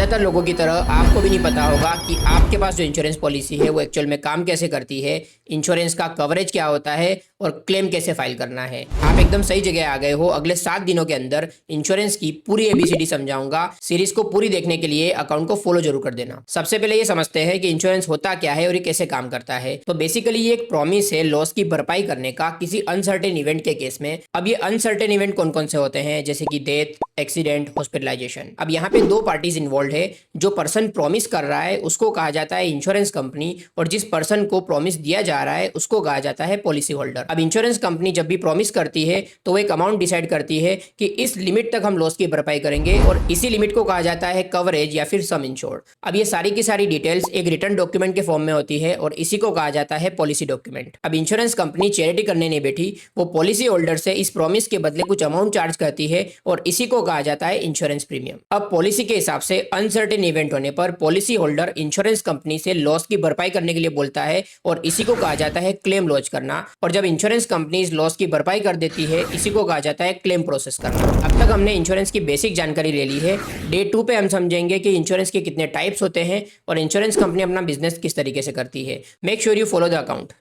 ज़्यादातर लोगों की तरह आपको भी नहीं पता होगा कि आपके पास जो इंश्योरेंस पॉलिसी है वो एक्चुअल में काम कैसे करती है, इंश्योरेंस का कवरेज क्या होता है और क्लेम कैसे फाइल करना है। आप एकदम सही जगह आ गए हो। अगले 7 दिनों के अंदर इंश्योरेंस की पूरी एबीसीडी समझाऊंगा। सीरीज को पूरी देखने के लिए अकाउंट को फॉलो जरूर कर देना। सबसे पहले ये समझते हैं कि इंश्योरेंस होता क्या है और ये कैसे काम करता है। तो बेसिकली ये एक प्रॉमिस है लॉस की भरपाई करने का किसी अनसर्टेन इवेंट के केस में। अब ये अनसर्टेन इवेंट कौन कौन से होते हैं, जैसे कि डेथ, एक्सीडेंट, हॉस्पिटलाइजेशन। अब यहाँ पे दो पार्टीज इन्वॉल्व है। जो पर्सन प्रॉमिस कर रहा है उसको कहा जाता है इंश्योरेंस कंपनी, और जिस पर्सन को प्रॉमिस दिया जा रहा है उसको कहा जाता है पॉलिसी होल्डर। अब इंश्योरेंस कंपनी जब भी प्रॉमिस करती है तो वो एक अमाउंट डिसाइड करती है कि इस लिमिट तक हम लॉस की भरपाई करेंगे, और इसी लिमिट को कहा जाता है कवरेज या फिर सम इंश्योर्ड। अब ये सारी की सारी डिटेल्स एक रिटर्न डॉक्यूमेंट के फॉर्म में होती है और इसी को कहा जाता है पॉलिसी डॉक्यूमेंट। अब इंश्योरेंस कंपनी चैरिटी करने नहीं बैठी, वो पॉलिसी होल्डर से इस प्रॉमिस के बदले कुछ अमाउंट चार्ज करती है और इसी को कहा जाता है इंश्योरेंस प्रीमियम। अब पॉलिसी के हिसाब से अनसर्टेन इवेंट होने पर पॉलिसी होल्डर इंश्योरेंस कंपनी से लॉस की भरपाई करने के लिए बोलता है और इसी को कहा जाता है क्लेम लॉन्च करना। और जब इंश्योरेंस कंपनी इस लॉस की भरपाई कर देती है इसी को कहा जाता है क्लेम प्रोसेस करना। अब तक हमने इंश्योरेंस की बेसिक जानकारी ले ली है। डे 2 पे हम समझेंगे कि इंश्योरेंस के कितने टाइप्स होते हैं और इंश्योरेंस कंपनी अपना बिजनेस किस तरीके से करती है। Make sure you follow the account.